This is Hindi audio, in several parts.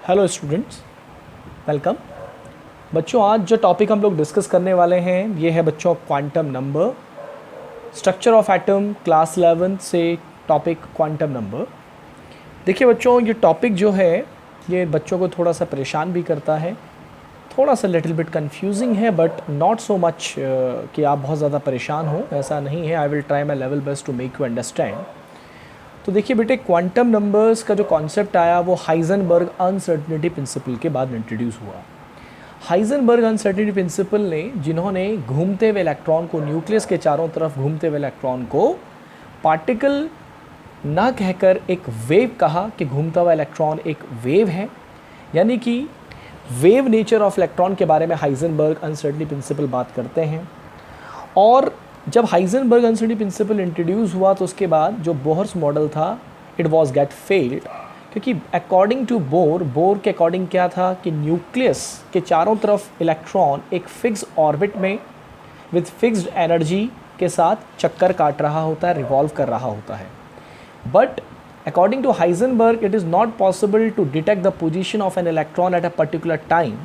Hello students, welcome. बच्चों, आज जो टॉपिक हम लोग डिस्कस करने वाले हैं ये है बच्चों quantum number, structure of atom, class 11 से टॉपिक क्वांटम नंबर। देखिए बच्चों, ये टॉपिक जो है ये बच्चों को थोड़ा सा परेशान भी करता है, थोड़ा सा लिटिल बिट कंफ्यूजिंग है, बट नॉट सो मच कि आप बहुत ज़्यादा परेशान हो, ऐसा नहीं है। I will try my level best to make you understand. तो देखिए बेटे, क्वांटम नंबर्स का जो कॉन्सेप्ट आया वो हाइजेनबर्ग अनसर्टेनिटी प्रिंसिपल के बाद इंट्रोड्यूस हुआ। हाइजेनबर्ग अनसर्टेनिटी प्रिंसिपल ने, जिन्होंने घूमते हुए इलेक्ट्रॉन को, न्यूक्लियस के चारों तरफ घूमते हुए इलेक्ट्रॉन को पार्टिकल ना कहकर एक वेव कहा कि घूमता हुआ इलेक्ट्रॉन एक वेव है, यानी कि वेव नेचर ऑफ इलेक्ट्रॉन के बारे में हाइजेनबर्ग अनसर्टेनिटी प्रिंसिपल बात करते हैं। और जब हाइजेनबर्ग अनसर्टेनिटी प्रिंसिपल इंट्रोड्यूस हुआ तो उसके बाद जो बोहर्स मॉडल था इट वाज गेट फेल्ड, क्योंकि अकॉर्डिंग टू बोर के अकॉर्डिंग क्या था कि न्यूक्लियस के चारों तरफ इलेक्ट्रॉन एक फिक्स ऑर्बिट में विद फिक्स्ड एनर्जी के साथ चक्कर काट रहा होता है, रिवॉल्व कर रहा होता है। But according to Heisenberg it is not possible to detect the position of an electron at a particular time.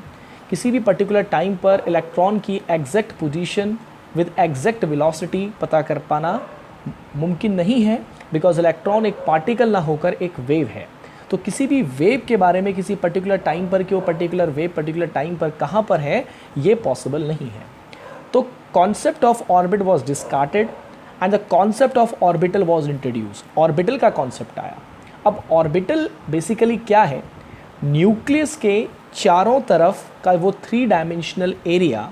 किसी भी पर्टिकुलर टाइम पर इलेक्ट्रॉन की exact position with exact velocity पता कर पाना मुमकिन नहीं है, बिकॉज इलेक्ट्रॉन एक पार्टिकल ना होकर एक वेव है। तो किसी भी वेव के बारे में किसी पर्टिकुलर टाइम पर कि वो पर्टिकुलर वेव पर्टिकुलर टाइम पर कहाँ पर है ये पॉसिबल नहीं है। तो concept of orbit was discarded and the concept of orbital was introduce. Orbital का कॉन्सेप्ट आया। अब ऑर्बिटल बेसिकली क्या है? न्यूक्लियस के चारों तरफ का वो 3 डायमेंशनल एरिया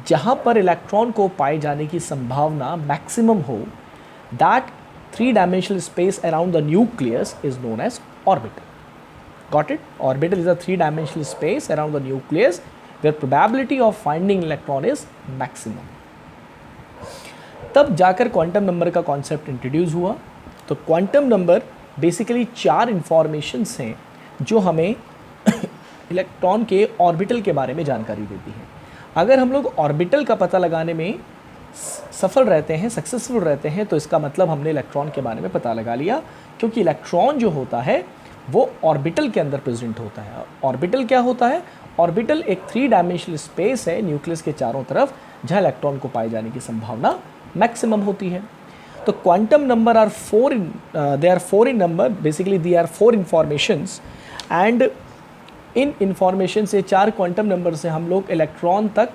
जहाँ पर इलेक्ट्रॉन को पाए जाने की संभावना मैक्सिमम हो, that 3 dimensional space around the nucleus is known as orbital. Got it? Orbital is a 3 dimensional space around the nucleus where probability of finding electron is maximum. तब जाकर क्वांटम नंबर का कॉन्सेप्ट इंट्रोड्यूस हुआ। तो क्वांटम नंबर बेसिकली 4 इंफॉर्मेशंस हैं जो हमें इलेक्ट्रॉन के ऑर्बिटल के बारे में जानकारी देती है। अगर हम लोग ऑर्बिटल का पता लगाने में सफल रहते हैं, सक्सेसफुल रहते हैं, तो इसका मतलब हमने इलेक्ट्रॉन के बारे में पता लगा लिया, क्योंकि इलेक्ट्रॉन जो होता है वो ऑर्बिटल के अंदर प्रेजेंट होता है। ऑर्बिटल क्या होता है? ऑर्बिटल एक 3 डायमेंशनल स्पेस है न्यूक्लियस के चारों तरफ जहाँ इलेक्ट्रॉन को पाए जाने की संभावना मैक्सिमम होती है। तो quantum number are 4 in number, basically they are 4 informations, and इन इंफॉर्मेशन से 4 क्वांटम नंबर से हम लोग इलेक्ट्रॉन तक,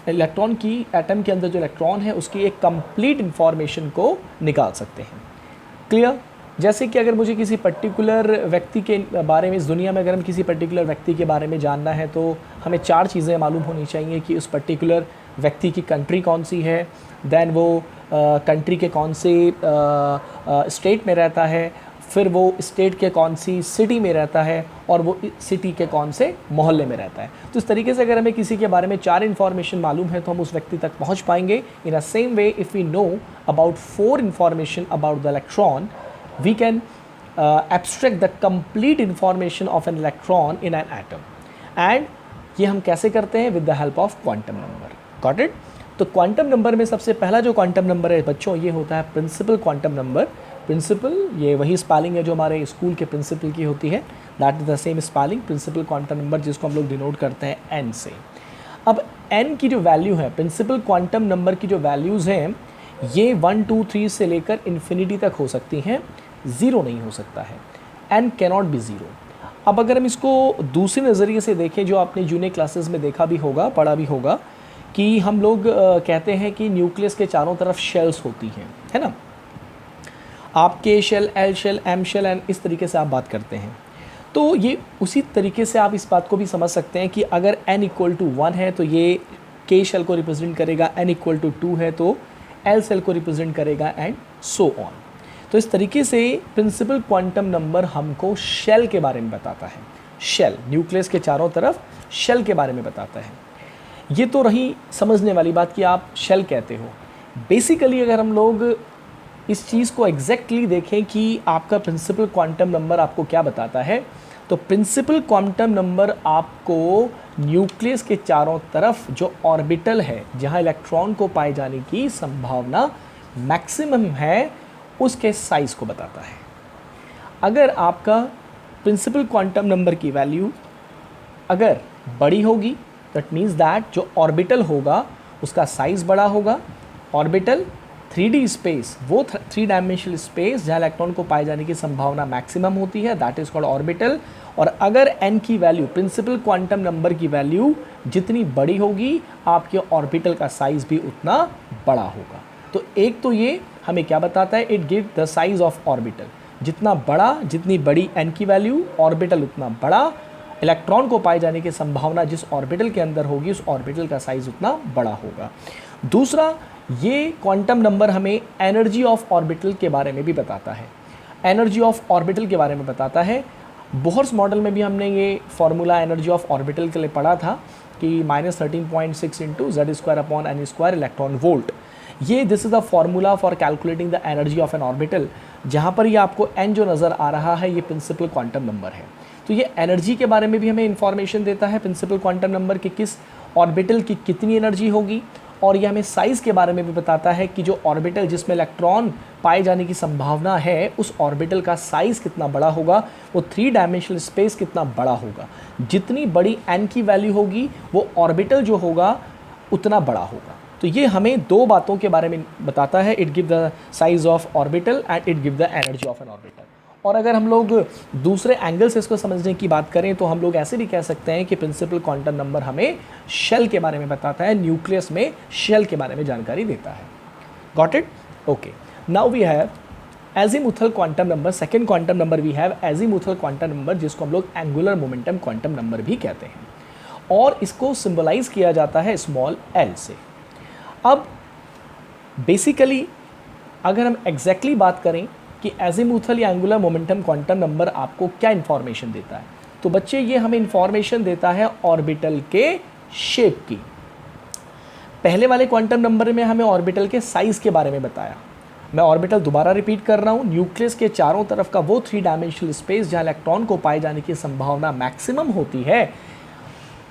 इलेक्ट्रॉन की एटम के अंदर जो इलेक्ट्रॉन है उसकी एक कंप्लीट इंफॉर्मेशन को निकाल सकते हैं। क्लियर? जैसे कि अगर मुझे किसी पर्टिकुलर व्यक्ति के बारे में, इस दुनिया में अगर हम किसी पर्टिकुलर व्यक्ति के बारे में जानना है तो हमें 4 चीज़ें मालूम होनी चाहिए कि उस पर्टिकुलर व्यक्ति की कंट्री कौन सी है, देन वो कंट्री के कौन से स्टेट में रहता है, फिर वो स्टेट के कौन सी सिटी में रहता है, और वो सिटी के कौन से मोहल्ले में रहता है। तो इस तरीके से अगर हमें किसी के बारे में 4 इन्फॉर्मेशन मालूम है तो हम उस व्यक्ति तक पहुंच पाएंगे। In a same way, if we know about 4 information about the electron, we can abstract the complete information of an electron in an atom. And ये हम कैसे करते हैं? With the help of quantum number. Got it? तो क्वांटम नंबर में सबसे पहला जो क्वांटम नंबर है बच्चों, ये होता है प्रिंसिपल क्वांटम नंबर। प्रिंसिपल, ये वही स्पेलिंग है जो हमारे स्कूल के प्रिंसिपल की होती है, that is the same spelling, principal quantum number, जिसको हम लोग डिनोट करते हैं एन से। अब एन की जो वैल्यू है, प्रिंसिपल क्वांटम नंबर की जो वैल्यूज़ हैं, ये 1 2 3 से लेकर इन्फिनिटी तक हो सकती हैं, ज़ीरो नहीं हो सकता है। N cannot be zero. अब अगर हम इसको दूसरे नज़रिए से देखें, जो आपने जूनियर क्लासेस में देखा भी होगा, पढ़ा भी होगा, कि हम लोग कहते हैं कि न्यूक्लियस के चारों तरफ शेल्स होती हैं, है ना? आप K shell, L shell, M shell, and इस तरीके से आप बात करते हैं। तो ये उसी तरीके से आप इस बात को भी समझ सकते हैं कि अगर n इक्वल टू 1 है तो ये के शेल को रिप्रेजेंट करेगा, n इक्वल टू 2 है तो एल शेल को रिप्रेजेंट करेगा, एंड सो ऑन। तो इस तरीके से प्रिंसिपल क्वांटम नंबर हमको शेल के बारे में बताता है। शेल, न्यूक्लियस के चारों तरफ शेल के बारे में बताता है। ये तो रही समझने वाली बात कि आप शेल कहते हो। बेसिकली अगर हम लोग इस चीज़ को एग्जैक्टली देखें कि आपका प्रिंसिपल क्वांटम नंबर आपको क्या बताता है, तो प्रिंसिपल क्वांटम नंबर आपको न्यूक्लियस के चारों तरफ जो ऑर्बिटल है जहां इलेक्ट्रॉन को पाए जाने की संभावना मैक्सिमम है, उसके साइज़ को बताता है। अगर आपका प्रिंसिपल क्वांटम नंबर की वैल्यू अगर बड़ी होगी दैट मीन्स दैट जो ऑर्बिटल होगा उसका साइज़ बड़ा होगा। ऑर्बिटल 3D स्पेस, वो 3 डायमेंशनल स्पेस जहाँ इलेक्ट्रॉन को पाए जाने की संभावना मैक्सिमम होती है, दैट इज कॉल्ड ऑर्बिटल। और अगर n की वैल्यू, प्रिंसिपल क्वांटम नंबर की वैल्यू जितनी बड़ी होगी आपके ऑर्बिटल का साइज भी उतना बड़ा होगा। तो एक तो ये हमें क्या बताता है, it give the size of orbital, जितना बड़ा, जितनी बड़ी n की वैल्यू, ऑर्बिटल उतना बड़ा, इलेक्ट्रॉन को पाए जाने की संभावना जिस ऑर्बिटल के अंदर होगी उस ऑर्बिटल का साइज उतना बड़ा होगा। दूसरा, ये क्वांटम नंबर हमें एनर्जी ऑफ ऑर्बिटल के बारे में भी बताता है। एनर्जी ऑफ ऑर्बिटल के बारे में बताता है। बोहर्स मॉडल में भी हमने ये फॉर्मूला एनर्जी ऑफ ऑर्बिटल के लिए पढ़ा था कि -13.6 इंटू Z² इलेक्ट्रॉन वोल्ट। ये this is the formula for calculating the energy of N orbital, जहाँ पर ये आपको n जो नज़र आ रहा है ये प्रिंसिपल क्वांटम नंबर है। तो ये एनर्जी के बारे में भी हमें इंफॉर्मेशन देता है, प्रिंसिपल क्वांटम नंबर की किस ऑर्बिटल की कितनी एनर्जी होगी। और ये हमें साइज़ के बारे में भी बताता है कि जो ऑर्बिटल जिसमें इलेक्ट्रॉन पाए जाने की संभावना है उस ऑर्बिटल का साइज़ कितना बड़ा होगा, वो 3 डायमेंशनल स्पेस कितना बड़ा होगा। जितनी बड़ी n की वैल्यू होगी वो ऑर्बिटल जो होगा उतना बड़ा होगा। तो ये हमें दो बातों के बारे में बताता है, it give the size of orbital and it give the energy of N orbital. और अगर हम लोग दूसरे एंगल से इसको समझने की बात करें तो हम लोग ऐसे भी कह सकते हैं कि प्रिंसिपल क्वांटम नंबर हमें शेल के बारे में बताता है, न्यूक्लियस में शेल के बारे में जानकारी देता है। Got it? Okay, now we have azimuthal quantum number. Second quantum number we have azimuthal quantum number, जिसको हम लोग एंगुलर मोमेंटम क्वांटम नंबर भी कहते हैं, और इसको सिंबलाइज किया जाता है स्मॉल l से। अब बेसिकली अगर हम एग्जैक्टली बात करें कि एजीमुथल या एंगुलर मोमेंटम क्वांटम नंबर आपको क्या इन्फॉर्मेशन देता है, तो बच्चे ये हमें इन्फॉर्मेशन देता है ऑर्बिटल के शेप की। पहले वाले क्वांटम नंबर में हमें ऑर्बिटल के साइज़ के बारे में बताया। मैं ऑर्बिटल दोबारा रिपीट कर रहा हूँ, न्यूक्लियस के चारों तरफ का वो 3 डायमेंशनल स्पेस जहाँ इलेक्ट्रॉन को पाए जाने की संभावना मैक्सिमम होती है।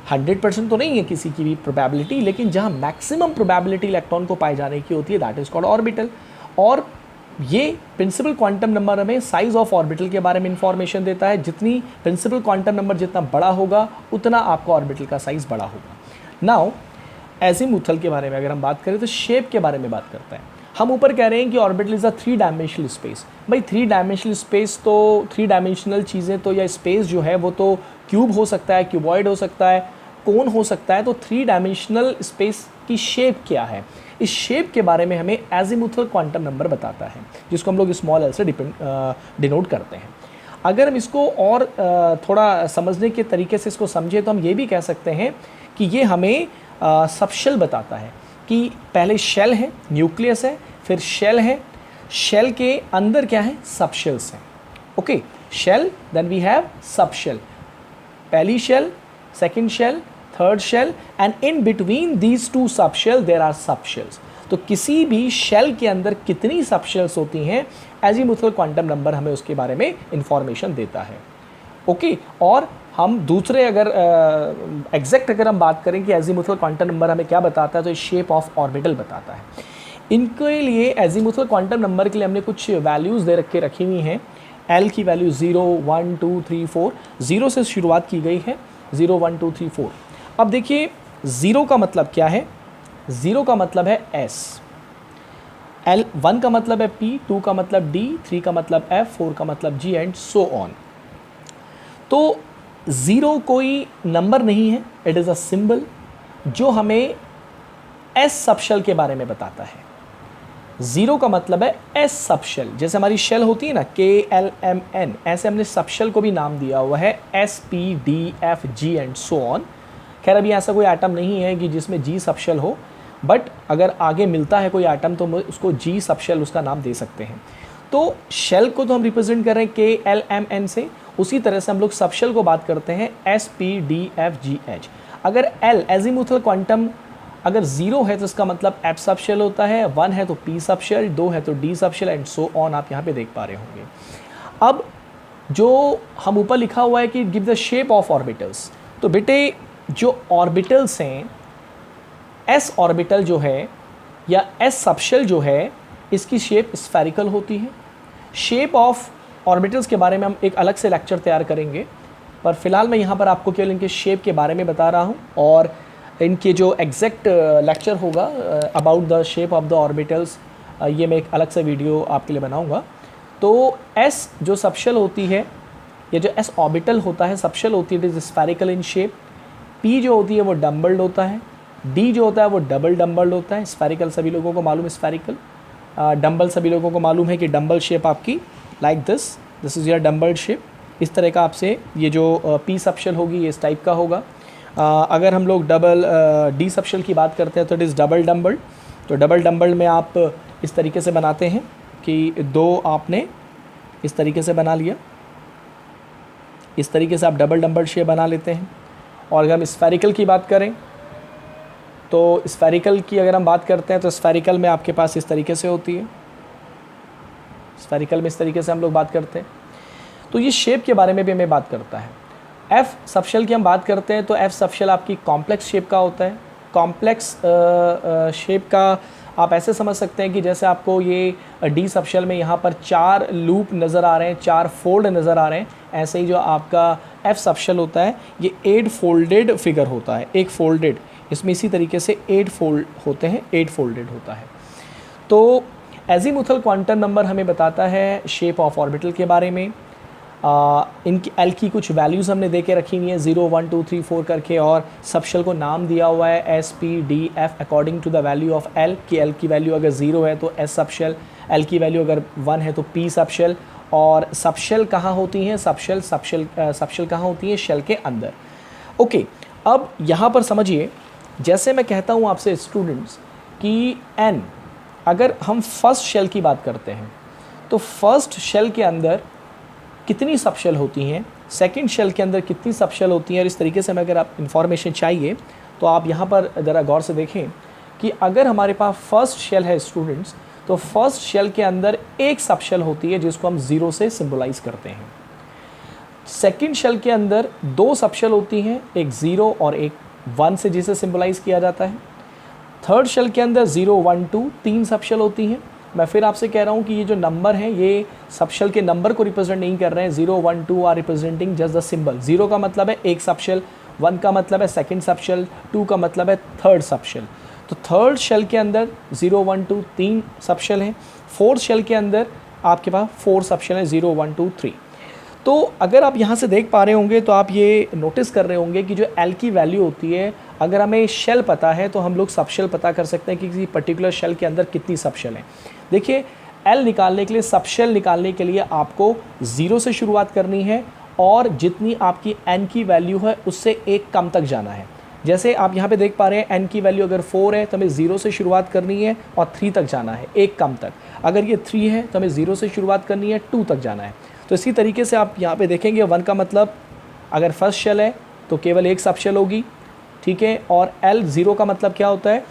100% तो नहीं है किसी की भी प्रोबेबिलिटी, लेकिन जहाँ मैक्सिमम प्रोबेबिलिटी इलेक्ट्रॉन को पाए जाने की होती है दैट इज कॉल्ड ऑर्बिटल। और ये प्रिंसिपल क्वांटम नंबर हमें साइज ऑफ ऑर्बिटल के बारे में इंफॉर्मेशन देता है। जितनी प्रिंसिपल क्वांटम नंबर जितना बड़ा होगा उतना आपका ऑर्बिटल का साइज बड़ा होगा। नाउ एजीमुथल के बारे में अगर हम बात करें तो शेप के बारे में बात करते हैं। हम ऊपर कह रहे हैं कि orbital is a 3 dimensional space. भाई 3 डायमेंशनल स्पेस तो 3 डायमेंशनल चीज़ें तो या स्पेस जो है वो तो क्यूब हो सकता है, क्यूबॉइड हो सकता है, कोन हो सकता है। तो 3 डायमेंशनल स्पेस की शेप क्या है, इस शेप के बारे में हमें एजीमुथल क्वांटम नंबर बताता है, जिसको हम लोग स्मॉल l से डिनोट करते हैं। अगर हम इसको और थोड़ा समझने के तरीके से इसको समझें तो हम ये भी कह सकते हैं कि ये हमें सबशेल बताता है कि पहले शेल है, न्यूक्लियस है, फिर शेल है, शेल के अंदर क्या है, सबशेल्स हैं। Okay, shell then we have subshell, पहली shell, second shell, third shell, and in between these 2 subshell there are subshells. तो किसी भी शेल के अंदर कितनी सबशेल्स होती हैं, एजीमुथल क्वांटम नंबर हमें उसके बारे में इंफॉर्मेशन देता है। ओके, और हम दूसरे अगर एग्जैक्ट अगर हम बात करें कि एजीमुथल क्वांटम नंबर हमें क्या बताता है, तो शेप ऑफ ऑर्बिटल बताता है। इनके लिए एजीमुथल क्वांटम नंबर के लिए हमने कुछ वैल्यूज़ दे रखी हुई हैं। एल की वैल्यू 0, 1, 2, 3, 4, 0 से शुरुआत की गई है, 0, 1, 2, 3, 4। अब देखिए 0 का मतलब क्या है, 0 का मतलब है S, L 1 का मतलब है P, 2 का मतलब D, 3 का मतलब F, 4 का मतलब G एंड सो ऑन। तो 0 कोई नंबर नहीं है, इट इज़ अ सिंबल जो हमें S सबशेल के बारे में बताता है। 0 का मतलब है S सबशेल, जैसे हमारी शेल होती है ना KLMN, ऐसे हमने सबशेल को भी नाम दिया हुआ है S, P, D, F, G and so on. खैर अभी ऐसा कोई एटम नहीं है कि जिसमें G सबशेल हो, बट अगर आगे मिलता है कोई एटम तो उसको G सबशेल उसका नाम दे सकते हैं। तो शेल को तो हम रिप्रेजेंट कर रहे हैं KLMN से, उसी तरह से हम लोग सबशेल को बात करते हैं S, P, D, F, G, H। अगर L एजीमुथल क्वांटम अगर 0 है तो इसका मतलब F सबशेल होता है, 1 है तो P सबशेल, 2 है तो D subshell and so on, आप यहाँ पे देख पा रहे होंगे। अब जो हम ऊपर लिखा हुआ है कि give the shape of orbitals, तो बेटे जो ऑर्बिटल्स हैं, S ऑर्बिटल जो है या S सबशेल जो है, इसकी शेप स्फेरिकल होती है। शेप ऑफ ऑर्बिटल्स के बारे में हम एक अलग से लेक्चर तैयार करेंगे, पर फिलहाल मैं यहाँ पर आपको केवल इनके शेप के बारे में बता रहा हूँ, और इनके जो एग्जैक्ट लेक्चर होगा about the shape of the orbitals, ये मैं एक अलग से वीडियो आपके लिए बनाऊँगा। तो एस जो सबशेल होती है, ये जो एस ऑर्बिटल होता है, सबशेल होती है, it is spherical in shape. P जो होती है वो डम्बल्ड होता है। डी जो होता है वो डबल डम्बल्ड होता है। स्फेरिकल सभी लोगों को मालूम है, स्फेरिकल। डम्बल सभी लोगों को मालूम है कि डम्बल शेप आपकी like this is your dumbbelled shape. इस तरह का आपसे ये जो पी सबशेल होगी ये इस टाइप का होगा। अगर हम लोग डबल डी सबशेल की बात करते हैं तो इट इज़ डबल डम्बल्ड। तो डबल डम्बल्ड में आप इस तरीके से बनाते हैं कि दो आपने इस तरीके से बना लिया, इस तरीके से आप डबल डम्बल्ड शेप बना लेते हैं। और अगर हम स्फेरिकल की बात करें तो स्फेरिकल की अगर हम बात करते हैं तो स्फेरिकल में आपके पास इस तरीके से होती है, स्फेरिकल में इस तरीके से हम लोग बात करते हैं। तो ये शेप के बारे में भी हमें बात करता है। एफ सबशेल की हम बात करते हैं तो एफ सबशेल आपकी कॉम्प्लेक्स शेप का होता है। कॉम्प्लेक्स शेप का आप ऐसे समझ सकते हैं कि जैसे आपको ये डी सबशेल में यहाँ पर 4 लूप नज़र आ रहे हैं, 4 फोल्ड नज़र आ रहे हैं, ऐसे ही जो आपका एफ सबशेल होता है ये 8 फोल्डेड फिगर होता है, एक फोल्डेड, इसमें इसी तरीके से 8 फोल्ड होते हैं, 8 फोल्डेड होता है। तो एजीमुथल क्वांटम नंबर हमें बताता है शेप ऑफ ऑर्बिटल के बारे में। इनकी एल की कुछ वैल्यूज़ हमने दे के रखी हुई है 0 1 2 3 4 करके, और सबशेल को नाम दिया हुआ है s p d f according to the value of l, कि एल की वैल्यू अगर 0 है तो एस सबशेल, एल की वैल्यू अगर 1 है तो पी सबशेल। और सबशेल कहाँ होती हैं? सबशेल कहाँ होती है? शेल के अंदर। ओके, अब यहाँ पर समझिए, जैसे मैं कहता हूँ आपसे स्टूडेंट्स कि एन, अगर हम फर्स्ट शेल की बात करते हैं तो फर्स्ट शेल के अंदर कितनी सबशेल होती हैं, सेकंड शेल के अंदर कितनी सबशेल होती हैं, और इस तरीके से मैं अगर आप इन्फॉर्मेशन चाहिए तो आप यहाँ पर ज़रा गौर से देखें कि अगर हमारे पास फर्स्ट शेल है स्टूडेंट्स, तो फर्स्ट शेल के अंदर एक सबशेल होती है जिसको हम 0 से सिंबलाइज करते हैं। सेकंड शेल के अंदर 2 सबशेल होती हैं, एक 0 और एक 1 से, जिसे सिंबलाइज किया जाता है। थर्ड शेल के अंदर 0 1 2 3 सबशेल होती हैं। मैं फिर आपसे कह रहा हूँ कि ये जो नंबर हैं ये सबशेल के नंबर को रिप्रेजेंट नहीं कर रहे हैं। 0 1 2 are representing just the symbol. 0 का मतलब है एक सबशेल, 1 का मतलब है सेकंड सबशेल, 2 का मतलब है थर्ड सबशेल। तो थर्ड शेल के अंदर 0 1 2 3 सबशेल हैं। फोर्थ शेल के अंदर आपके पास 4 सबशेल हैं, 0 1 2 3। तो अगर आप यहाँ से देख पा रहे होंगे तो आप ये नोटिस कर रहे होंगे कि जो एल की वैल्यू होती है, अगर हमें शेल पता है तो हम लोग सबशेल पता कर सकते हैं कि किसी पर्टिकुलर शेल के अंदर कितनी सबशेल हैं। देखिए, एल निकालने के लिए, सबशेल निकालने के लिए आपको 0 से शुरुआत करनी है और जितनी आपकी एन की वैल्यू है उससे एक कम तक जाना है। जैसे आप यहाँ पे देख पा रहे हैं एन की वैल्यू अगर 4 है तो हमें 0 से शुरुआत करनी है और 3 तक जाना है, एक कम तक। अगर ये 3 है तो हमें 0 से शुरुआत करनी है, 2 तक जाना है। तो इसी तरीके से आप यहाँ पे देखेंगे 1 का मतलब अगर फर्स्ट शेल है तो केवल एक सबशेल होगी, ठीक है। और एल 0 का मतलब क्या होता है?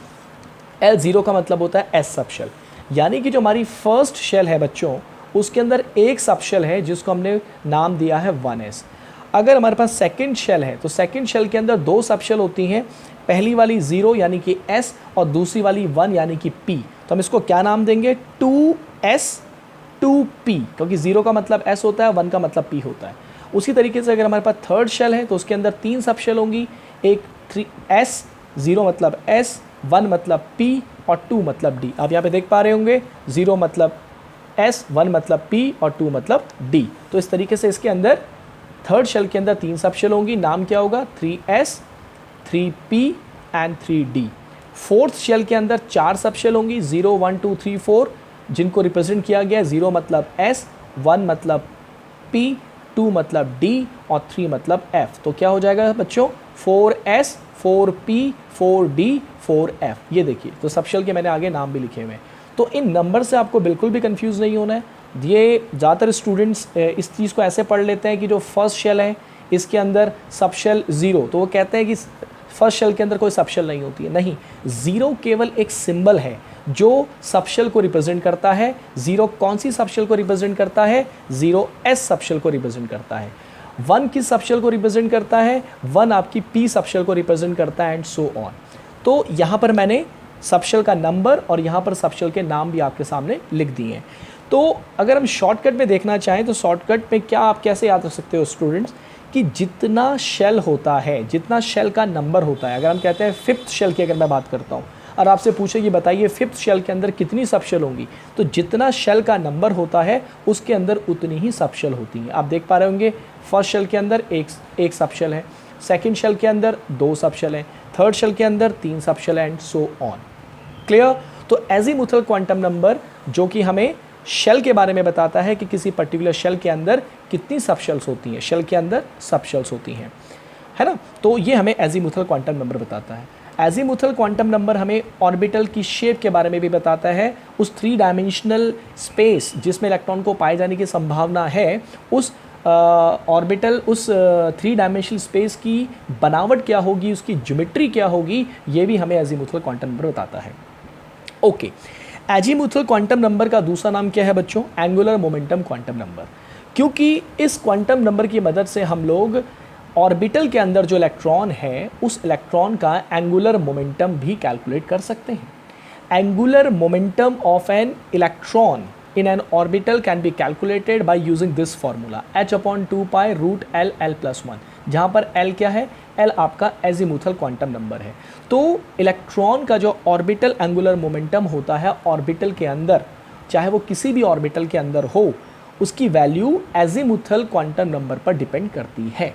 एल 0 का मतलब होता है एस सबशेल। यानी कि जो हमारी फर्स्ट शेल है बच्चों, उसके अंदर एक सबशेल है जिसको हमने नाम दिया है 1s। अगर हमारे पास सेकंड शेल है तो सेकंड शेल के अंदर 2 सबशेल होती हैं, पहली वाली 0 यानी कि s और दूसरी वाली 1 यानी कि p। तो हम इसको क्या नाम देंगे? 2s 2p, क्योंकि 0 का मतलब s होता है, 1 का मतलब p होता है। उसी तरीके से अगर हमारे पास थर्ड शेल है तो उसके अंदर 3 सबशेल होंगी, एक 3s, 0 मतलब s, 1 मतलब p और 2 मतलब d। आप यहाँ पे देख पा रहे होंगे 0 मतलब s, 1 मतलब p और 2 मतलब d। तो इस तरीके से इसके अंदर थर्ड शेल के अंदर 3 सबशेल होंगी, नाम क्या होगा? 3s 3p and 3d। Fourth shell के अंदर 4 सबशेल होंगी, 0 1 2 3 4, जिनको रिप्रेजेंट किया गया है 0 मतलब s, 1 मतलब p, 2 मतलब d और 3 मतलब f। तो क्या हो जाएगा बच्चों? 4s 4p 4d 4f। ये देखिए, तो सबशेल के मैंने आगे नाम भी लिखे हुए हैं। तो इन नंबर से आपको बिल्कुल भी कंफ्यूज नहीं होना है। ये ज़्यादातर स्टूडेंट्स इस चीज़ को ऐसे पढ़ लेते हैं कि जो फर्स्ट शेल है इसके अंदर सबशेल 0, तो वो कहते हैं कि फर्स्ट शेल के अंदर कोई सबशेल नहीं होती है। नहीं, 0 केवल एक सिंबल है जो सबशेल को रिप्रेजेंट करता है। 0 कौन सी सबशेल को रिप्रेजेंट करता है? 0s सबशेल को रिप्रेजेंट करता है। 1 किस सबशेल को रिप्रेजेंट करता है? 1 आपकी p सबशेल को रिप्रेजेंट करता है, एंड सो ऑन। तो यहाँ पर मैंने सबशेल का नंबर और यहाँ पर सबशेल के नाम भी आपके सामने लिख दिए हैं। तो अगर हम शॉर्टकट में देखना चाहें तो शॉर्टकट में क्या आप कैसे याद रख सकते हो स्टूडेंट्स कि जितना शेल होता है, जितना शेल का नंबर होता है, अगर हम कहते हैं फिफ्थ शेल की अगर मैं बात करता हूँ और आपसे पूछे कि बताइए फिफ्थ शेल के अंदर कितनी सब शेल होंगी, तो जितना शेल का नंबर होता है उसके अंदर उतनी ही सब शेल होती हैं। आप देख पा रहे होंगे फर्स्ट शेल के अंदर एक सब शेल है, सेकेंड शेल के अंदर 2 सब शेल हैं, थर्ड शेल के अंदर 3 subshell and so on. Clear? तो एजीमुथल क्वांटम नंबर जो कि हमें शेल के बारे में बताता है कि किसी पर्टिकुलर शेल के अंदर कितनी सब शेल्स होती हैं, शेल के अंदर सब शेल्स होती हैं, है ना। तो ये हमें एजीमुथल क्वांटम नंबर बताता है। एजीमुथल क्वांटम नंबर हमें ऑर्बिटल की शेप के बारे में भी बताता है, उस 3 डायमेंशनल स्पेस जिसमें इलेक्ट्रॉन को पाए जाने की संभावना है, उस ऑर्बिटल उस 3 डायमेंशनल स्पेस की बनावट क्या होगी, उसकी ज्योमेट्री क्या होगी, ये भी हमें एजीमुथल क्वांटम नंबर बताता है। ओके, एजीमुथल क्वांटम नंबर का दूसरा नाम क्या है बच्चों? एंगुलर मोमेंटम क्वांटम नंबर, क्योंकि इस क्वांटम नंबर की मदद से हम लोग ऑर्बिटल के अंदर जो इलेक्ट्रॉन है उस इलेक्ट्रॉन का एंगुलर मोमेंटम भी कैलकुलेट कर सकते हैं। Angular momentum of an electron in an orbital can be calculated by using this formula h/2 pi root l l plus 1, जहाँ पर l क्या है? l आपका एजीमुथल क्वांटम नंबर है। तो इलेक्ट्रॉन का जो ऑर्बिटल एंगुलर मोमेंटम होता है ऑर्बिटल के अंदर, चाहे वो किसी भी ऑर्बिटल के अंदर हो, उसकी वैल्यू एजीमुथल क्वांटम नंबर पर डिपेंड करती है।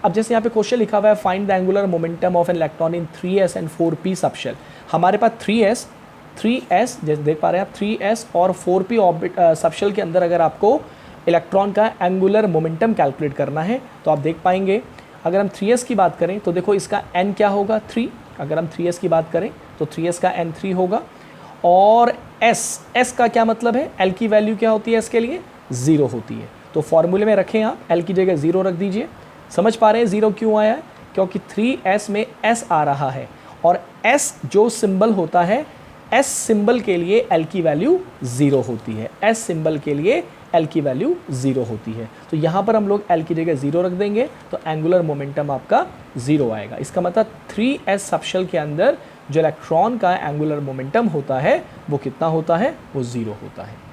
अब जैसे यहाँ पे क्वेश्चन लिखा हुआ है find the angular momentum of an electron in 3s and 4p subshell. हमारे पास 3s जैसे देख पा रहे हैं आप 3s और 4p ऑर्बिट सबशेल के अंदर अगर आपको इलेक्ट्रॉन का एंगुलर मोमेंटम कैलकुलेट करना है तो आप देख पाएंगे, अगर हम 3s की बात करें तो देखो इसका n क्या होगा? 3। अगर हम 3s की बात करें तो 3s का n 3 होगा। और s का क्या मतलब है? l की वैल्यू क्या होती है s के लिए? 0 होती है। तो फॉर्मूले में रखें आप, l की जगह 0 रख दीजिए। समझ पा रहे हैं 0 क्यों आया है? क्योंकि 3s में s आ रहा है और s जो सिंबल होता है, s सिंबल के लिए l की वैल्यू 0 होती है। s सिंबल के लिए l की वैल्यू 0 होती है। तो यहाँ पर हम लोग l की जगह 0 रख देंगे तो एंगुलर मोमेंटम आपका 0 आएगा। इसका मतलब 3s सबशेल के अंदर जो इलेक्ट्रॉन का एंगुलर मोमेंटम होता है वो कितना होता है? वो 0 होता है।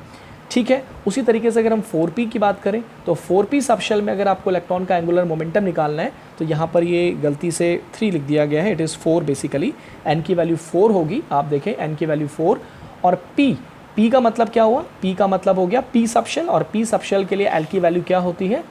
ठीक है, उसी तरीके से अगर हम 4p की बात करें तो 4p सबशेल में अगर आपको इलेक्ट्रॉन का एंगुलर मोमेंटम निकालना है तो यहाँ पर ये गलती से 3 लिख दिया गया है, इट इज़ 4 बेसिकली। n की वैल्यू 4 होगी, आप देखें n की वैल्यू 4। और p का मतलब क्या हुआ? p का मतलब हो गया p सबशेल, और p सबशेल के लिए l की वैल्यू क्या होती है?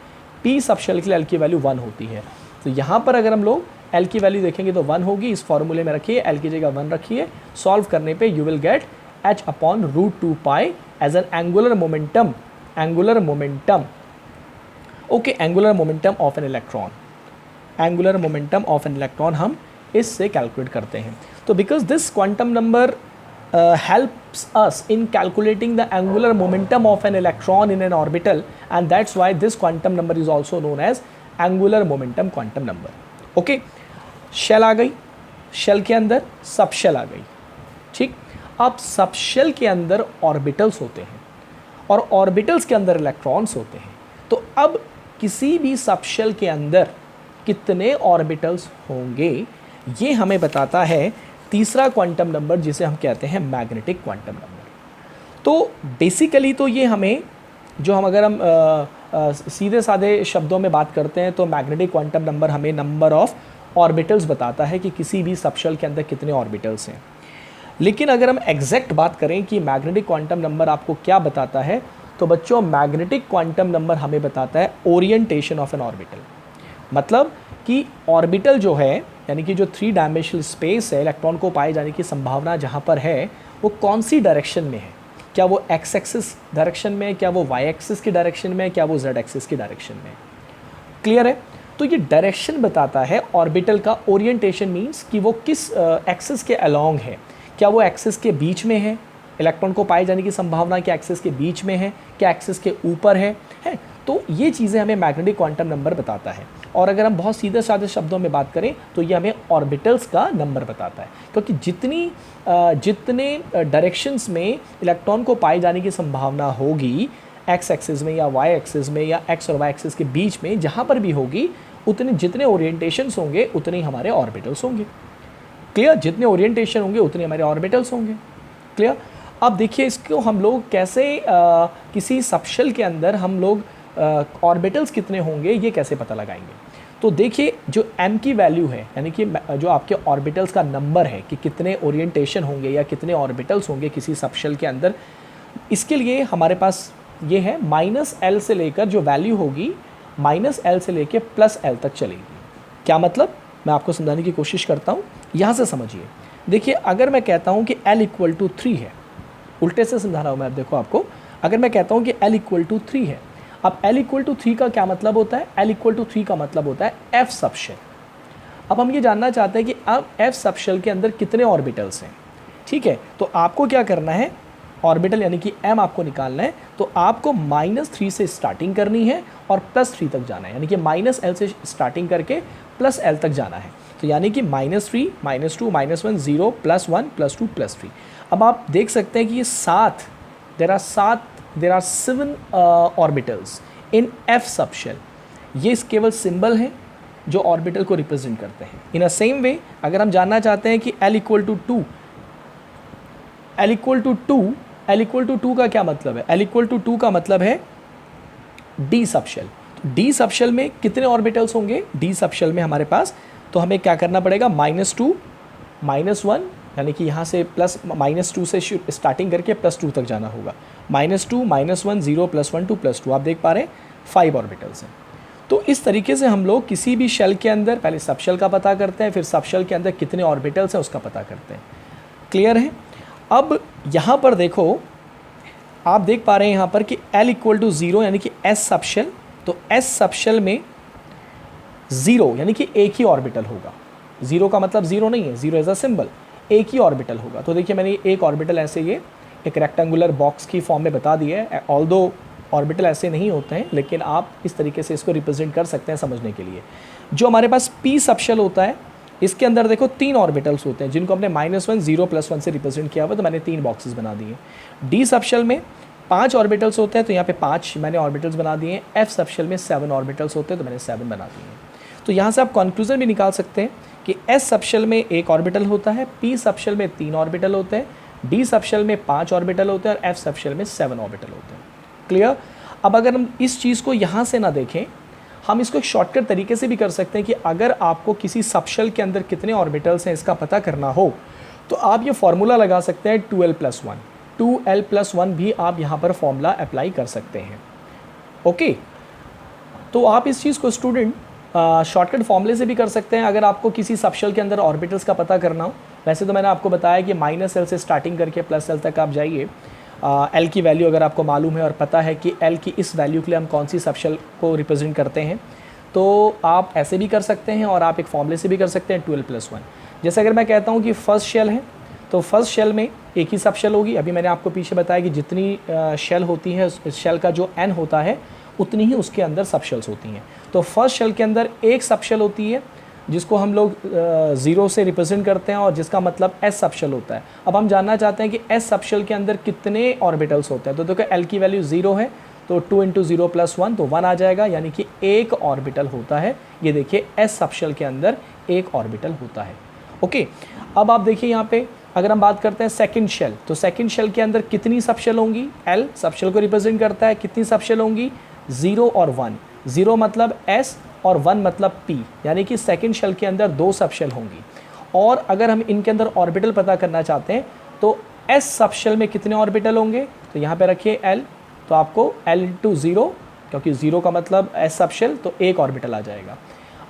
p सबशेल के लिए l की वैल्यू 1 होती है। तो यहाँ पर अगर हम लोग l की वैल्यू देखेंगे तो 1 होगी। इस फॉर्मूले में रखिए, l की जगह 1 रखिए। सॉल्व करने पे you will get h/√2 pi as an angular momentum okay, angular momentum of an electron, angular momentum of an electron हम इससे कैलकुलेट करते हैं। तो because this quantum number helps us in calculating the angular momentum of an electron in an orbital, and that's why this quantum number is also known as angular momentum quantum number. Okay, shell आ गई, शेल के अंदर सबशेल आ गई। ठीक, अब सबशेल के अंदर ऑर्बिटल्स होते हैं और ऑर्बिटल्स के अंदर इलेक्ट्रॉन्स होते हैं। तो अब किसी भी सबशेल के अंदर कितने ऑर्बिटल्स होंगे ये हमें बताता है तीसरा क्वांटम नंबर, जिसे हम कहते हैं मैग्नेटिक क्वांटम नंबर। तो बेसिकली तो ये हमें जो हम अगर हम सीधे साधे शब्दों में बात करते हैं तो मैग्नेटिक क्वांटम नंबर हमें नंबर ऑफ ऑर्बिटल्स बताता है कि किसी भी सबशेल के अंदर कितने ऑर्बिटल्स हैं। लेकिन अगर हम एग्जैक्ट बात करें कि मैग्नेटिक क्वांटम नंबर आपको क्या बताता है, तो बच्चों मैग्नेटिक क्वांटम नंबर हमें बताता है ओरिएंटेशन ऑफ एन ऑर्बिटल। मतलब कि ऑर्बिटल जो है, यानी कि जो 3 डायमेंशनल स्पेस है, इलेक्ट्रॉन को पाए जाने की संभावना जहाँ पर है वो कौन सी डायरेक्शन में है? क्या वो एक्स एक्सिस डायरेक्शन में है, क्या वो वाई एक्सिस की डायरेक्शन में है, क्या वो जेड एक्सिस की डायरेक्शन में है? क्लियर है? तो ये डायरेक्शन बताता है ऑर्बिटल का। ओरिएंटेशन मीन्स कि वो किस एक्सिस के अलोंग है। क्या वो एक्सिस के बीच में है? इलेक्ट्रॉन को पाए जाने की संभावना क्या एक्सिस के बीच में है, क्या एक्सिस के ऊपर है? तो ये चीज़ें हमें मैग्नेटिक क्वांटम नंबर बताता है। और अगर हम बहुत सीधे साधे शब्दों में बात करें तो ये हमें ऑर्बिटल्स का नंबर बताता है, क्योंकि जितने डायरेक्शंस में इलेक्ट्रॉन को पाए जाने की संभावना होगी एक्स एक्सिस में या वाई एक्सिस में या एक्स और वाई एक्सिस के बीच में, जहाँ पर भी होगी, उतने जितने ओरिएंटेशंस होंगे उतने ही हमारे ऑर्बिटल्स होंगे। क्लियर? जितने ओरिएंटेशन होंगे उतने हमारे ऑर्बिटल्स होंगे। क्लियर? अब देखिए इसको हम लोग कैसे किसी सबशेल के अंदर हम लोग ऑर्बिटल्स कितने होंगे ये कैसे पता लगाएंगे। तो देखिए जो m की वैल्यू है, यानी कि जो आपके ऑर्बिटल्स का नंबर है कि कितने ओरिएंटेशन होंगे या कितने ऑर्बिटल्स होंगे किसी सबशेल के अंदर, इसके लिए हमारे पास ये है -l से लेकर जो वैल्यू होगी -l से लेकर +l तक चलेगी। क्या मतलब, मैं आपको समझाने की कोशिश करता हूँ, यहाँ से समझिए। देखिए अगर मैं कहता हूँ कि l = 3 है, उल्टे से समझा रहा हूँ मैं, अब देखो आपको, अगर मैं कहता हूँ कि l = 3 है, अब l = 3 का क्या मतलब होता है, l = 3 का मतलब होता है f सबशेल। अब हम ये जानना चाहते हैं कि अब f सबशेल के अंदर कितने ऑर्बिटल्स हैं, ठीक है। तो आपको क्या करना है, ऑर्बिटल यानी कि m आपको निकालना है, तो आपको -3 से स्टार्टिंग करनी है और +3 तक जाना है, यानी कि -l से स्टार्टिंग करके +l तक जाना है। तो यानी कि -3, -2, -1, 0, +1, +2, +3। अब आप देख सकते हैं कि ये 7, there are 7 orbitals in f subshell. ये केवल सिंबल हैं जो ऑर्बिटल को रिप्रेजेंट करते हैं। इन अ सेम वे अगर हम जानना चाहते हैं कि l = 2 का क्या मतलब है, l = 2 का मतलब है d सबशेल। तो d सबशेल में कितने ऑर्बिटल्स होंगे, d सबशेल में हमारे पास, तो हमें क्या करना पड़ेगा, -2, -1, यानी कि यहाँ से -2 से स्टार्टिंग करके +2 तक जाना होगा, -2, -1, 0, +1, 2, +2। आप देख पा रहे हैं 5 ऑर्बिटल्स हैं। तो इस तरीके से हम लोग किसी भी शेल के अंदर पहले सबशेल का पता करते हैं, फिर सबशेल के अंदर कितने ऑर्बिटल्स हैं उसका पता करते हैं। क्लियर है। अब यहाँ पर देखो, आप देख पा रहे हैं यहाँ पर कि l = 0 यानी कि s सबशेल, तो s सबशेल में 0 यानी कि एक ही ऑर्बिटल होगा। 0 का मतलब 0 नहीं है, 0 एज अ सिंबल, एक ही ऑर्बिटल होगा। तो देखिए मैंने एक ऑर्बिटल ऐसे ये एक रेक्टेंगुलर बॉक्स की फॉर्म में बता दिया है। ऑल्दो ऑर्बिटल ऐसे नहीं होते हैं, लेकिन आप इस तरीके से इसको रिप्रेजेंट कर सकते हैं समझने के लिए। जो हमारे पास p सबशेल होता है, इसके अंदर देखो 3 ऑर्बिटल्स होते हैं जिनको हमने -1, 0, +1 से रिप्रेजेंट किया हुआ, तो मैंने 3 बॉक्सेस बना दिए। d सबशेल में 5 ऑर्बिटल्स होते हैं, तो यहाँ पे 5 मैंने ऑर्बिटल्स बना दिए हैं। f सबशेल में 7 ऑर्बिटल्स होते हैं, तो मैंने 7 बना दिए हैं। तो यहाँ से आप कंक्लूजन भी निकाल सकते हैं कि s सबशेल में 1 ऑर्बिटल होता है, p सबशेल में 3 ऑर्बिटल होते हैं, d सबशेल में 5 ऑर्बिटल होते हैं और f सबशेल में 7 ऑर्बिटल होते हैं। क्लियर। अब अगर हम इस चीज़ को यहाँ से ना देखें, हम इसको एक शॉर्टकट तरीके से भी कर सकते हैं कि अगर आपको किसी सबशेल के अंदर कितने ऑर्बिटल्स हैं इसका पता करना हो, तो आप ये फॉर्मूला लगा सकते हैं 2l+1। 2l+1 भी आप यहाँ पर फॉर्मूला अप्लाई कर सकते हैं। ओके, तो आप इस चीज़ को स्टूडेंट शॉर्टकट फॉर्मूले से भी कर सकते हैं अगर आपको किसी सबशेल के अंदर ऑर्बिटल्स का पता करना हो। वैसे तो मैंने आपको बताया कि -l से स्टार्टिंग करके +l तक आप जाइए। l की वैल्यू अगर आपको मालूम है और पता है कि l की इस वैल्यू के लिए हम कौन सी सबशेल को रिप्रेजेंट करते हैं, तो आप ऐसे भी कर सकते हैं और आप एक फॉर्मूले से भी कर सकते हैं 2l+1। जैसे अगर मैं कहता हूँ कि फर्स्ट शेल है, तो फर्स्ट शेल में एक ही सबशेल होगी। अभी मैंने आपको पीछे बताया कि जितनी शेल होती है, इस शेल का जो n होता है उतनी ही उसके अंदर सबशेल्स होती हैं। तो फर्स्ट शेल के अंदर एक सबशेल होती है जिसको हम लोग 0 से रिप्रेजेंट करते हैं और जिसका मतलब s सबशेल होता है। अब हम जानना चाहते हैं कि s सबशेल के अंदर कितने ऑर्बिटल्स होते हैं। तो देखो l की वैल्यू 0 है, तो 2 × 0 + 1 तो 1 आ जाएगा, यानी कि एक ऑर्बिटल होता है। ये देखिए s सबशेल के अंदर एक ऑर्बिटल होता है। ओके, अब आप देखिए यहाँ पे अगर हम बात करते हैं सेकंड शेल, तो सेकंड शेल के अंदर कितनी सबशेल होंगी, l सबशेल को रिप्रेजेंट करता है, कितनी सबशेल होंगी, 0 और 1। 0 मतलब s और 1 मतलब p, यानी कि सेकंड शेल के अंदर 2 सबशेल होंगी। और अगर हम इनके अंदर ऑर्बिटल पता करना चाहते हैं तो s सबशेल में कितने ऑर्बिटल होंगे, तो यहाँ पे रखिए l, तो आपको l × 0, क्योंकि 0 का मतलब s सबशेल, तो एक ऑर्बिटल आ जाएगा।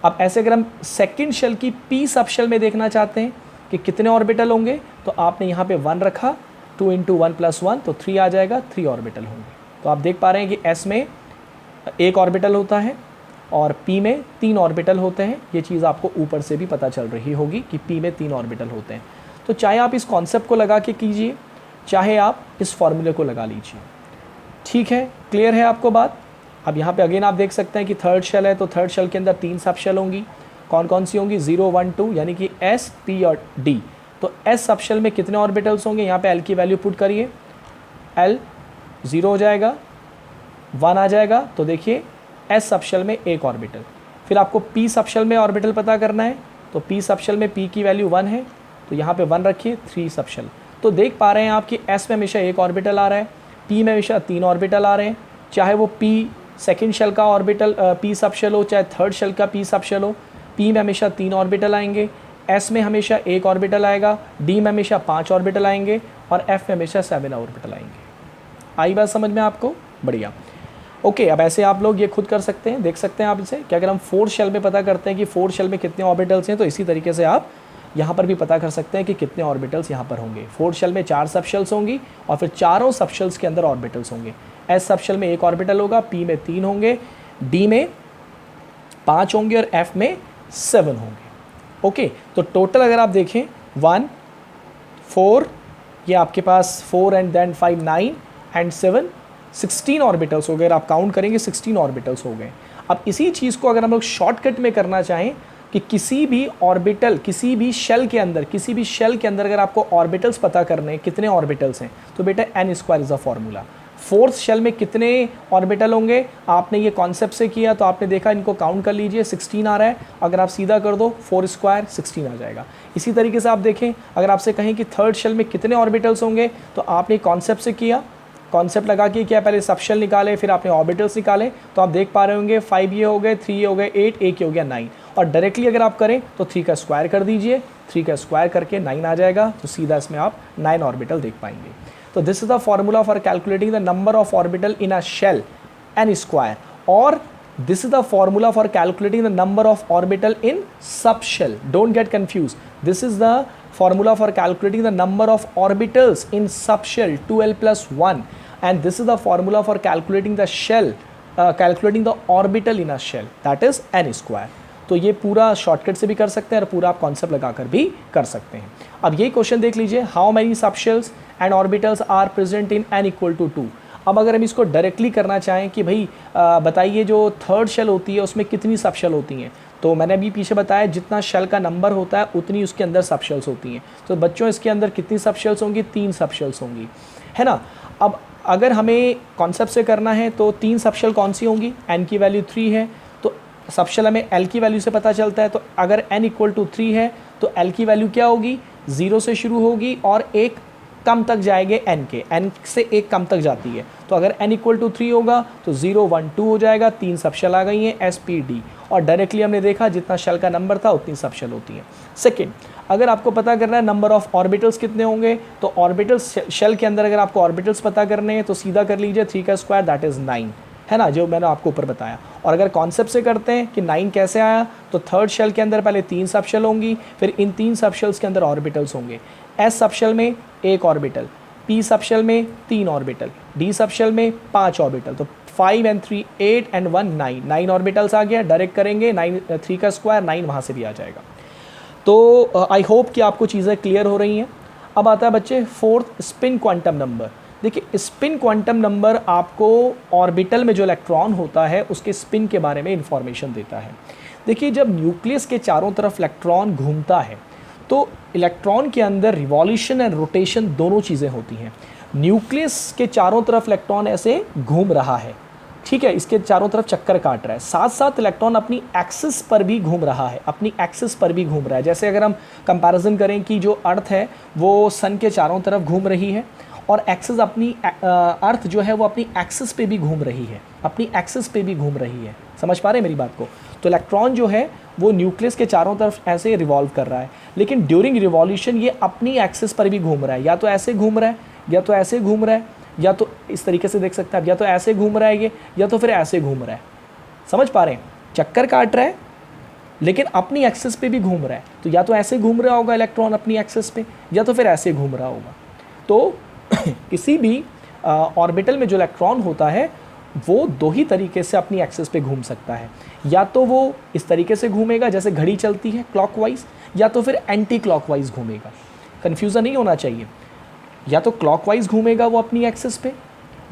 अब ऐसे अगर हम सेकंड शेल की p सबशेल में देखना चाहते हैं कि कितने ऑर्बिटल होंगे, तो आपने यहाँ पे 1 रखा, 2 × 1 + 1 तो 3 आ जाएगा, 3 ऑर्बिटल होंगे। तो आप देख पा रहे हैं कि s में एक ऑर्बिटल होता है और p में 3 ऑर्बिटल होते हैं। ये चीज़ आपको ऊपर से भी पता चल रही होगी कि p में 3 ऑर्बिटल होते हैं। तो चाहे आप इस कॉन्सेप्ट को लगा के कीजिए, चाहे आप इस फॉर्मूले को लगा लीजिए। ठीक है, क्लियर है आपको बात। अब यहाँ पे अगेन आप देख सकते हैं कि थर्ड शेल है, तो थर्ड शेल के अंदर 3 सबशेल होंगी। कौन कौन सी होंगी, 0, 1, 2, यानी कि s, p और d। तो s सबशेल में कितने ऑर्बिटल्स होंगे, यहाँ पे l की वैल्यू पुट करिए, l 0 हो जाएगा, 1 आ जाएगा, तो देखिए s सबशेल में एक ऑर्बिटल। फिर आपको p सबशेल में ऑर्बिटल पता करना है, तो p सबशेल में p की वैल्यू 1 है, तो यहाँ पे 1 रखिए, 3 सबशेल। तो देख पा रहे हैं आप कि s में हमेशा एक ऑर्बिटल आ रहा है, p में हमेशा 3 ऑर्बिटल आ रहे हैं, चाहे वो p सेकेंड शेल का ऑर्बिटल p सब शेल हो, चाहे थर्ड शेल का p सब शेल हो, p में हमेशा 3 ऑर्बिटल आएंगे, s में हमेशा एक ऑर्बिटल आएगा, d में हमेशा 5 ऑर्बिटल आएंगे और f में हमेशा 7 ऑर्बिटल आएंगे। आई बात समझ में आपको? बढ़िया। ओके, अब ऐसे आप लोग ये खुद कर सकते हैं, देख सकते हैं आप इसे कि अगर हम फोर्थ शेल में पता करते हैं कि फोर्थ शेल में कितने ऑर्बिटल्स हैं, तो इसी तरीके से आप यहाँ पर भी पता कर सकते हैं कि कितने ऑर्बिटल्स यहाँ पर होंगे। फोर्थ शेल में 4 सब शेल्स होंगी और फिर चारों सब शेल्स के अंदर ऑर्बिटल्स होंगे। एस सब शेल में एक ऑर्बिटल होगा, पी में 3 होंगे, डी में 5 होंगे और एफ में 7 होंगे। ओके, तो टोटल अगर आप देखें 1 4, ये आपके पास 4 एंड देन 5 9 एंड 7 16 ऑर्बिटल्स हो गए। अगर आप काउंट करेंगे 16 ऑर्बिटल्स हो गए। अब इसी चीज़ को अगर हम लोग शॉर्टकट में करना चाहें कि किसी भी ऑर्बिटल, किसी भी शेल के अंदर अगर आपको ऑर्बिटल्स पता करने कितने ऑर्बिटल्स हैं, तो बेटा n square is a formula. Fourth shell में कितने ऑर्बिटल होंगे, आपने ये कॉन्सेप्ट से किया तो आपने देखा, इनको काउंट कर लीजिए, 16 आ रहा है। अगर आप सीधा कर दो 4 स्क्वायर 16 आ जाएगा। इसी तरीके से आप देखें, अगर आपसे कहें कि थर्ड शेल में कितने ऑर्बिटल्स होंगे, तो आपने कॉन्सेप्ट से किया, कॉन्सेप्ट लगा के क्या, पहले सब शेल निकाले, फिर आपने ऑर्बिटल्स निकाले, तो आप देख पा रहे होंगे 5 ये हो गए, 3 ये हो गए 8, एक ये हो गया 9। और डायरेक्टली अगर आप करें तो 3 का स्क्वायर कर दीजिए, 3 का स्क्वायर करके 9 आ जाएगा, तो सीधा इसमें आप 9 ऑर्बिटल देख पाएंगे। तो this is the formula for calculating the number of orbital in a shell, n square, और this is the formula for calculating the number of orbital in subshell. Don't get confused. This is the formula for calculating the number of orbitals in subshell 2l plus 1, and this is the formula for calculating the shell, calculating the orbital in a shell, that is n square. तो ये पूरा शॉर्टकट से भी कर सकते हैं और पूरा आप कॉन्सेप्ट लगाकर भी कर सकते हैं। अब ये क्वेश्चन देख लीजिए, how many subshells and orbitals are present in n equal to 2। अब अगर हम इसको डायरेक्टली करना चाहें कि भाई बताइए जो थर्ड शेल होती है उसमें कितनी सब शेल होती हैं, तो मैंने अभी पीछे बताया जितना शेल का नंबर होता है उतनी उसके अंदर सब शेल्स होती हैं। तो बच्चों इसके अंदर कितनी सब शेल्स होंगी, 3 सब शेल्स होंगी, है ना। अब अगर हमें कॉन्सेप्ट से करना है तो 3 सब शेल कौन सी होंगी, n की वैल्यू 3 है, तो सब शेल हमें l की वैल्यू से पता चलता है। तो अगर n इक्वल टू 3 है तो l की वैल्यू क्या होगी, 0 से शुरू होगी और एक कम तक जाएंगे n के, n से एक कम तक जाती है। तो अगर n इक्वल टू 3 होगा तो 0 1 2 हो जाएगा, 3 सब शेल आ गई हैं SPD, और डायरेक्टली हमने देखा जितना शेल का नंबर था उतनी सब शेल होती हैं। सेकंड, अगर आपको पता करना है नंबर ऑफ ऑर्बिटल्स कितने होंगे, तो ऑर्बिटल्स शेल के अंदर अगर आपको ऑर्बिटल्स पता करने हैं तो सीधा कर लीजिए 3 का स्क्वायर दैट इज़ 9, है ना, जो मैंने आपको ऊपर बताया। और अगर कॉन्सेप्ट से करते हैं कि 9 कैसे आया, तो थर्ड शेल के अंदर पहले 3 सब शेल होंगी, फिर इन 3 सब शेल्स के अंदर ऑर्बिटल्स होंगे। S सब शेल में एक ऑर्बिटल, P सब शेल में 3 ऑर्बिटल, D सब शेल में 5 ऑर्बिटल, तो 5 and 3 8 and 1 9 ऑर्बिटल्स आ गया। डायरेक्ट करेंगे 3 का स्क्वायर 9 वहाँ से भी आ जाएगा। तो आई होप कि आपको चीज़ें क्लियर हो रही हैं। अब आता है बच्चे फोर्थ, स्पिन क्वांटम नंबर। देखिए स्पिन क्वांटम नंबर आपको ऑर्बिटल में जो इलेक्ट्रॉन होता है उसके स्पिन के बारे में इंफॉर्मेशन देता है। देखिए जब न्यूक्लियस के चारों तरफ इलेक्ट्रॉन घूमता है तो इलेक्ट्रॉन के अंदर रिवॉल्यूशन एंड रोटेशन दोनों चीज़ें होती हैं। न्यूक्लियस के चारों तरफ इलेक्ट्रॉन ऐसे घूम रहा है, ठीक है, इसके चारों तरफ चक्कर काट रहा है, साथ साथ इलेक्ट्रॉन अपनी एक्सिस पर भी घूम रहा है, अपनी एक्सिस पर भी घूम रहा है। जैसे अगर हम कंपैरिजन करें कि जो अर्थ है वो सन के चारों तरफ घूम रही है और एक्सिस अपनी अर्थ जो है वो अपनी एक्सिस पे भी घूम रही है, अपनी एक्सिस पे भी घूम रही है। समझ पा रहे हैं मेरी बात को? तो इलेक्ट्रॉन जो है वो न्यूक्लियस के चारों तरफ ऐसे रिवॉल्व कर रहा है, लेकिन ड्यूरिंग रिवॉल्यूशन ये अपनी एक्सिस पर भी घूम रहा है, या तो ऐसे घूम रहा है, या तो ऐसे घूम रहा है, या तो इस तरीके से देख सकते हैं आप, या तो ऐसे घूम रहा है ये, या तो फिर ऐसे घूम रहा है। समझ पा रहे हैं? चक्कर काट रहा है लेकिन अपनी एक्सिस पे भी घूम रहा है, तो या तो ऐसे घूम रहा होगा इलेक्ट्रॉन अपनी एक्सिस पे, या तो फिर ऐसे घूम रहा होगा। तो किसी भी ऑर्बिटल में जो इलेक्ट्रॉन होता है वो दो ही तरीके से अपनी एक्सिस पे घूम सकता है, या तो वो इस तरीके से घूमेगा जैसे घड़ी चलती है क्लॉकवाइज, या तो फिर एंटी क्लॉकवाइज घूमेगा। कन्फ्यूज़न नहीं होना चाहिए, या तो क्लॉकवाइज घूमेगा वो अपनी एक्सिस पे,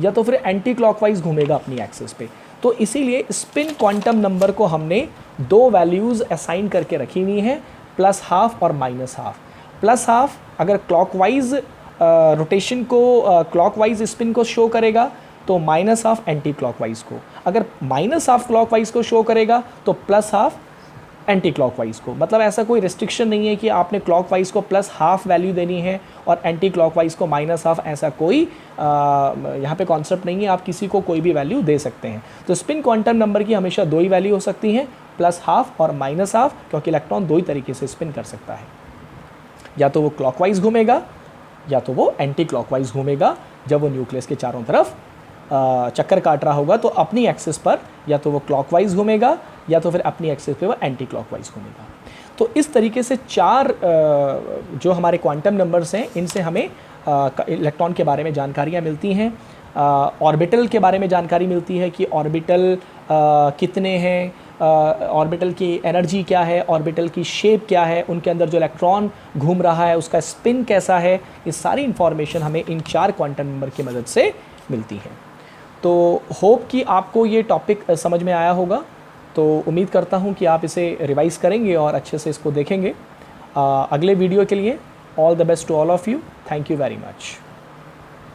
या तो फिर एंटी क्लॉकवाइज घूमेगा अपनी एक्सिस पे। तो इसीलिए स्पिन क्वांटम नंबर को हमने 2 वैल्यूज़ असाइन करके रखी हुई हैं, +½ और -½ +½ अगर क्लॉकवाइज रोटेशन को क्लॉकवाइज स्पिन को शो करेगा तो -½ एंटी क्लॉकवाइज को, अगर -½ क्लॉकवाइज को शो करेगा तो +½ एंटी क्लॉकवाइज को। मतलब ऐसा कोई रिस्ट्रिक्शन नहीं है कि आपने क्लॉकवाइज को +½ वैल्यू देनी है और एंटी क्लॉकवाइज को -½ ऐसा कोई यहाँ पे कॉन्सेप्ट नहीं है, आप किसी को कोई भी वैल्यू दे सकते हैं। तो स्पिन क्वांटम नंबर की हमेशा 2 ही वैल्यू हो सकती हैं, +½ और -½ क्योंकि इलेक्ट्रॉन 2 ही तरीके से स्पिन कर सकता है, या तो वो क्लॉकवाइज घूमेगा या तो वो एंटी क्लॉकवाइज घूमेगा। जब वो न्यूक्लियस के चारों तरफ चक्कर काट रहा होगा तो अपनी एक्सिस पर या तो वो क्लॉकवाइज घूमेगा या तो फिर अपनी एक्सिस पे वो एंटी क्लॉकवाइज घूमेगा। तो इस तरीके से 4 जो हमारे क्वांटम नंबर्स हैं, इनसे हमें इलेक्ट्रॉन के बारे में जानकारियाँ मिलती हैं। ऑर्बिटल के बारे में जानकारी मिलती है कि ऑर्बिटल कितने हैं, ऑर्बिटल की एनर्जी क्या है, ऑर्बिटल की शेप क्या है, उनके अंदर जो इलेक्ट्रॉन घूम रहा है उसका स्पिन कैसा है, ये सारी इन्फॉर्मेशन हमें इन 4 क्वांटम नंबर की मदद से मिलती है। तो होप कि आपको ये टॉपिक समझ में आया होगा। तो उम्मीद करता हूँ कि आप इसे रिवाइज़ करेंगे और अच्छे से इसको देखेंगे। अगले वीडियो के लिए all the best to all of you. Thank you very much.